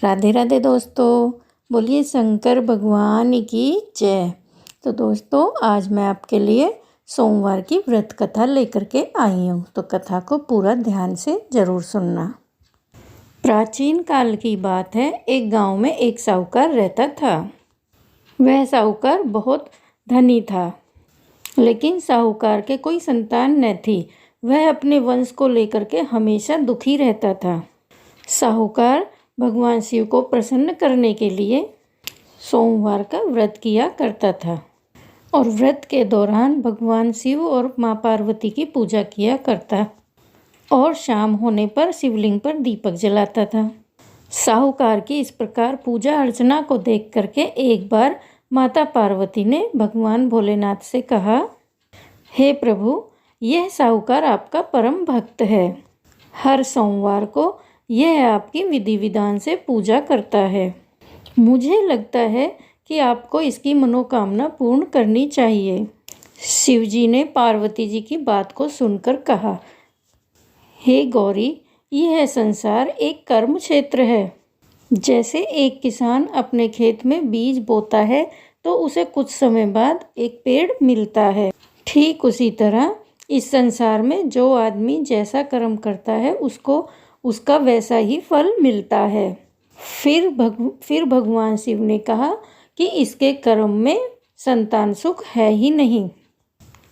राधे राधे दोस्तों, बोलिए शंकर भगवान की जय। तो दोस्तों, आज मैं आपके लिए सोमवार की व्रत कथा लेकर के आई हूँ। तो कथा को पूरा ध्यान से ज़रूर सुनना। प्राचीन काल की बात है। एक गांव में एक साहूकार रहता था। वह साहूकार बहुत धनी था, लेकिन साहूकार के कोई संतान न थी। वह अपने वंश को लेकर के हमेशा दुखी रहता था। साहूकार भगवान शिव को प्रसन्न करने के लिए सोमवार का व्रत किया करता था और व्रत के दौरान भगवान शिव और माँ पार्वती की पूजा किया करता और शाम होने पर शिवलिंग पर दीपक जलाता था। साहूकार की इस प्रकार पूजा अर्चना को देख करके एक बार माता पार्वती ने भगवान भोलेनाथ से कहा, हे प्रभु, यह साहूकार आपका परम भक्त है। हर सोमवार को यह आपकी विधि विधान से पूजा करता है। मुझे लगता है कि आपको इसकी मनोकामना पूर्ण करनी चाहिए। शिवजी ने पार्वती जी की बात को सुनकर कहा, हे गौरी, यह संसार एक कर्म क्षेत्र है। जैसे एक किसान अपने खेत में बीज बोता है तो उसे कुछ समय बाद एक पेड़ मिलता है, ठीक उसी तरह इस संसार में जो आदमी जैसा कर्म करता है उसको उसका वैसा ही फल मिलता है। फिर भगवान शिव ने कहा कि इसके कर्म में संतान सुख है ही नहीं।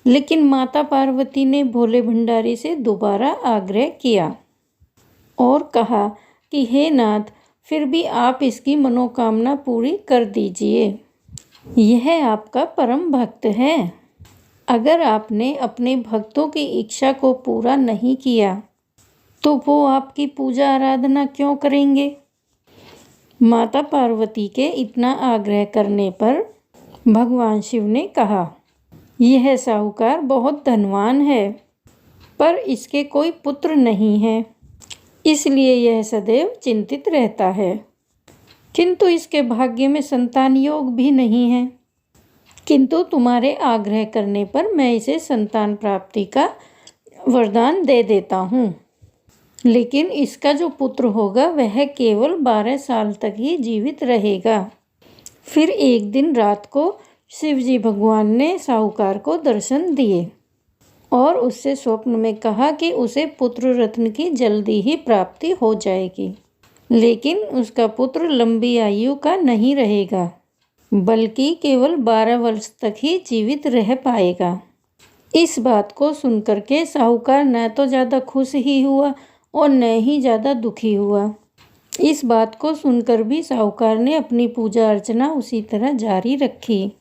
लेकिन माता पार्वती ने भोले भंडारी से दोबारा आग्रह किया और कहा कि हे नाथ, फिर भी आप इसकी मनोकामना पूरी कर दीजिए। यह आपका परम भक्त है। अगर आपने अपने भक्तों की इच्छा को पूरा नहीं किया तो वो आपकी पूजा आराधना क्यों करेंगे? माता पार्वती के इतना आग्रह करने पर भगवान शिव ने कहा, यह साहूकार बहुत धनवान है, पर इसके कोई पुत्र नहीं है, इसलिए यह सदैव चिंतित रहता है। किंतु इसके भाग्य में संतान योग भी नहीं है। किंतु तुम्हारे आग्रह करने पर मैं इसे संतान प्राप्ति का वरदान दे देता हूँ। लेकिन इसका जो पुत्र होगा वह केवल 12 साल तक ही जीवित रहेगा। फिर एक दिन रात को शिवजी भगवान ने साहूकार को दर्शन दिए और उससे स्वप्न में कहा कि उसे पुत्र रत्न की जल्दी ही प्राप्ति हो जाएगी, लेकिन उसका पुत्र लंबी आयु का नहीं रहेगा, बल्कि केवल 12 वर्ष तक ही जीवित रह पाएगा। इस बात को सुनकर के साहूकार न तो ज़्यादा खुश ही हुआ और न ही ज़्यादा दुखी हुआ। इस बात को सुनकर भी साहूकार ने अपनी पूजा अर्चना उसी तरह जारी रखी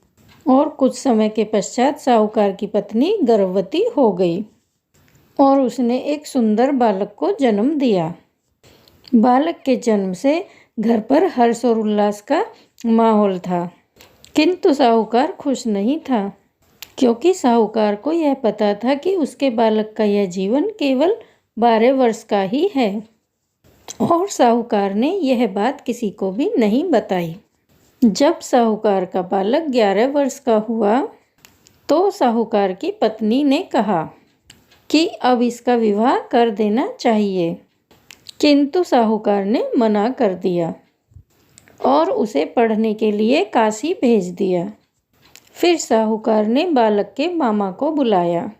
और कुछ समय के पश्चात साहूकार की पत्नी गर्भवती हो गई और उसने एक सुंदर बालक को जन्म दिया। बालक के जन्म से घर पर हर्ष और उल्लास का माहौल था, किंतु साहूकार खुश नहीं था, क्योंकि साहूकार को यह पता था कि उसके बालक का यह जीवन केवल 12 वर्ष का ही है और साहूकार ने यह बात किसी को भी नहीं बताई। जब साहूकार का बालक 11 वर्ष का हुआ तो साहूकार की पत्नी ने कहा कि अब इसका विवाह कर देना चाहिए, किंतु साहूकार ने मना कर दिया और उसे पढ़ने के लिए काशी भेज दिया। फिर साहूकार ने बालक के मामा को बुलाया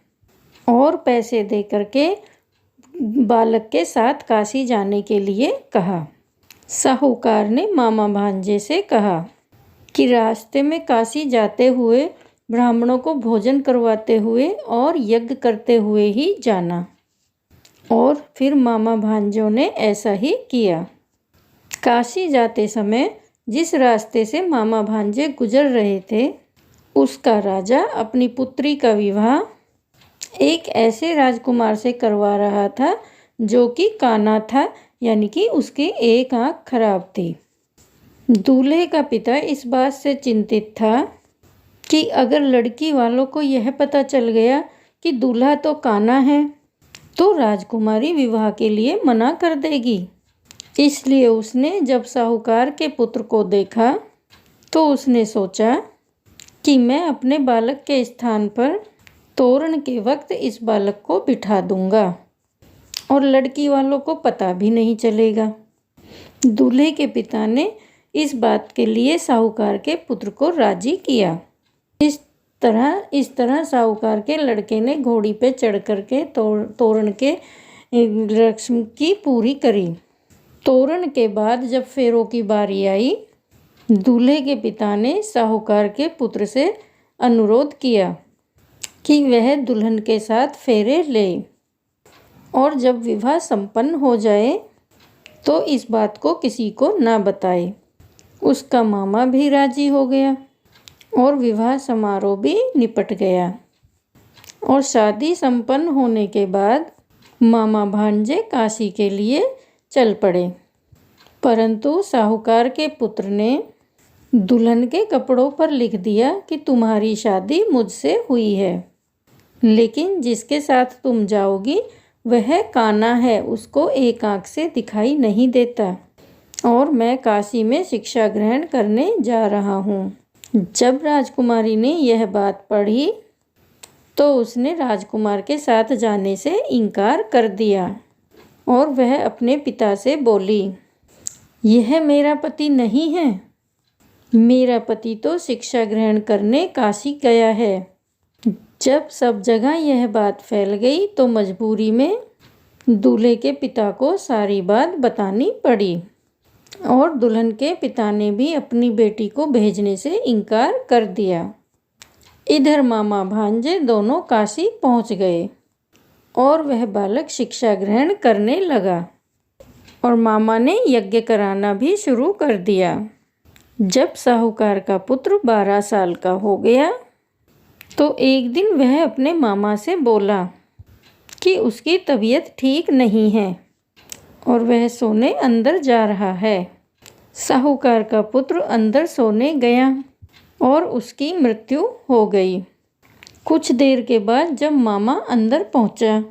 और पैसे देकर के बालक के साथ काशी जाने के लिए कहा। साहूकार ने मामा भांजे से कहा कि रास्ते में काशी जाते हुए ब्राह्मणों को भोजन करवाते हुए और यज्ञ करते हुए ही जाना। और फिर मामा भांजों ने ऐसा ही किया। काशी जाते समय जिस रास्ते से मामा भांजे गुजर रहे थे, उसका राजा अपनी पुत्री का विवाह एक ऐसे राजकुमार से करवा रहा था जो कि काना था, यानी कि उसकी एक आंख खराब थी। दूल्हे का पिता इस बात से चिंतित था कि अगर लड़की वालों को यह पता चल गया कि दूल्हा तो काना है तो राजकुमारी विवाह के लिए मना कर देगी। इसलिए उसने जब साहूकार के पुत्र को देखा तो उसने सोचा कि मैं अपने बालक के स्थान पर तोरण के वक्त इस बालक को बिठा दूंगा और लड़की वालों को पता भी नहीं चलेगा। दूल्हे के पिता ने इस बात के लिए साहूकार के पुत्र को राजी किया। इस तरह साहूकार के लड़के ने घोड़ी पे चढ़ कर के तोरण के रस्म की पूरी करी। तोरण के बाद जब फेरों की बारी आई, दूल्हे के पिता ने साहूकार के पुत्र से अनुरोध किया कि वह दुल्हन के साथ फेरे ले और जब विवाह संपन्न हो जाए तो इस बात को किसी को ना बताए। उसका मामा भी राजी हो गया और विवाह समारोह भी निपट गया। और शादी संपन्न होने के बाद मामा भांजे काशी के लिए चल पड़े। परंतु साहूकार के पुत्र ने दुल्हन के कपड़ों पर लिख दिया कि तुम्हारी शादी मुझसे हुई है, लेकिन जिसके साथ तुम जाओगी वह काना है, उसको एक आंख से दिखाई नहीं देता और मैं काशी में शिक्षा ग्रहण करने जा रहा हूँ। जब राजकुमारी ने यह बात पढ़ी तो उसने राजकुमार के साथ जाने से इनकार कर दिया और वह अपने पिता से बोली, यह मेरा पति नहीं है, मेरा पति तो शिक्षा ग्रहण करने काशी गया है। जब सब जगह यह बात फैल गई तो मजबूरी में दूल्हे के पिता को सारी बात बतानी पड़ी और दुल्हन के पिता ने भी अपनी बेटी को भेजने से इनकार कर दिया। इधर मामा भांजे दोनों काशी पहुंच गए और वह बालक शिक्षा ग्रहण करने लगा और मामा ने यज्ञ कराना भी शुरू कर दिया। जब साहूकार का पुत्र 12 साल का हो गया तो एक दिन वह अपने मामा से बोला कि उसकी तबीयत ठीक नहीं है और वह सोने अंदर जा रहा है। साहूकार का पुत्र अंदर सोने गया और उसकी मृत्यु हो गई। कुछ देर के बाद जब मामा अंदर पहुंचा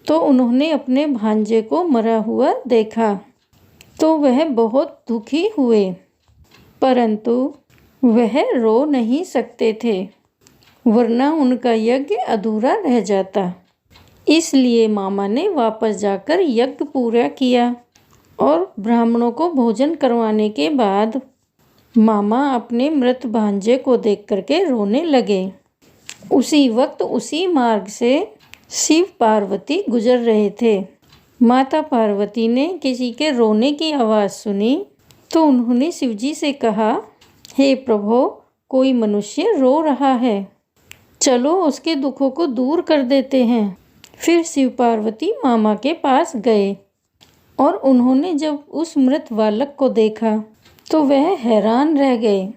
तो उन्होंने अपने भांजे को मरा हुआ देखा तो वह बहुत दुखी हुए, परंतु वह रो नहीं सकते थे वरना उनका यज्ञ अधूरा रह जाता। इसलिए मामा ने वापस जाकर यज्ञ पूरा किया और ब्राह्मणों को भोजन करवाने के बाद मामा अपने मृत भांजे को देख करके रोने लगे। उसी वक्त उसी मार्ग से शिव पार्वती गुजर रहे थे। माता पार्वती ने किसी के रोने की आवाज़ सुनी तो उन्होंने शिवजी से कहा, हे प्रभु, कोई मनुष्य रो रहा है, चलो उसके दुखों को दूर कर देते हैं। फिर शिव पार्वती मामा के पास गए और उन्होंने जब उस मृत बालक को देखा तो वह हैरान रह गए,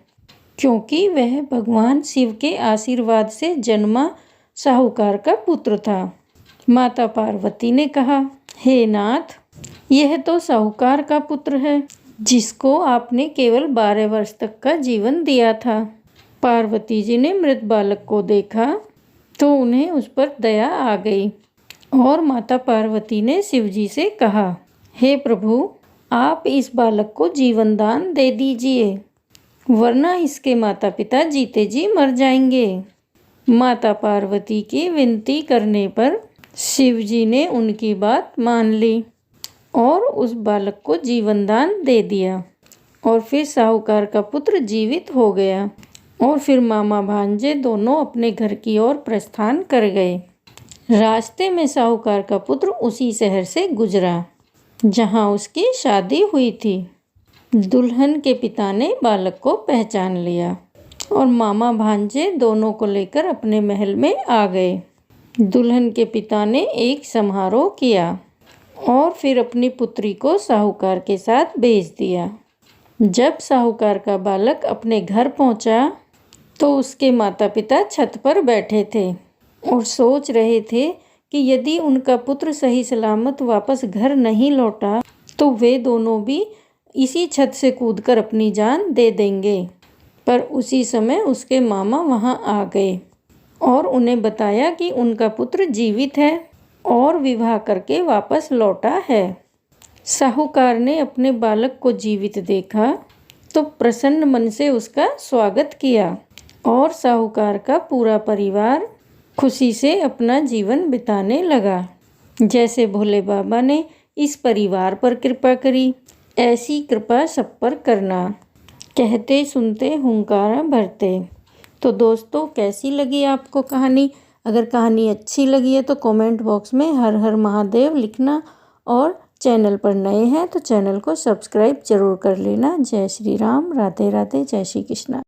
क्योंकि वह भगवान शिव के आशीर्वाद से जन्मा साहूकार का पुत्र था। माता पार्वती ने कहा, हे नाथ, यह तो साहूकार का पुत्र है जिसको आपने केवल 12 वर्ष तक का जीवन दिया था। पार्वती जी ने मृत बालक को देखा तो उन्हें उस पर दया आ गई और माता पार्वती ने शिवजी से कहा, हे प्रभु, आप इस बालक को जीवन दान दे दीजिए, वरना इसके माता पिता जीते जी मर जाएंगे। माता पार्वती की विनती करने पर शिवजी ने उनकी बात मान ली और उस बालक को जीवन दान दे दिया और फिर साहूकार का पुत्र जीवित हो गया और फिर मामा भांजे दोनों अपने घर की ओर प्रस्थान कर गए। रास्ते में साहूकार का पुत्र उसी शहर से गुजरा जहां उसकी शादी हुई थी। दुल्हन के पिता ने बालक को पहचान लिया और मामा भांजे दोनों को लेकर अपने महल में आ गए। दुल्हन के पिता ने एक समारोह किया और फिर अपनी पुत्री को साहूकार के साथ भेज दिया। जब साहूकार का बालक अपने घर पहुंचा तो उसके माता पिता छत पर बैठे थे और सोच रहे थे कि यदि उनका पुत्र सही सलामत वापस घर नहीं लौटा तो वे दोनों भी इसी छत से कूदकर अपनी जान दे देंगे। पर उसी समय उसके मामा वहां आ गए और उन्हें बताया कि उनका पुत्र जीवित है और विवाह करके वापस लौटा है। साहूकार ने अपने बालक को जीवित देखा तो प्रसन्न मन से उसका स्वागत किया और साहूकार का पूरा परिवार खुशी से अपना जीवन बिताने लगा। जैसे भोले बाबा ने इस परिवार पर कृपा करी, ऐसी कृपा सब पर करना, कहते सुनते हुंकारा भरते। तो दोस्तों कैसी लगी आपको कहानी? अगर कहानी अच्छी लगी है तो कमेंट बॉक्स में हर हर महादेव लिखना, और चैनल पर नए हैं तो चैनल को सब्सक्राइब जरूर कर लेना। जय श्री राम, राधे राधे, जय श्री कृष्णा।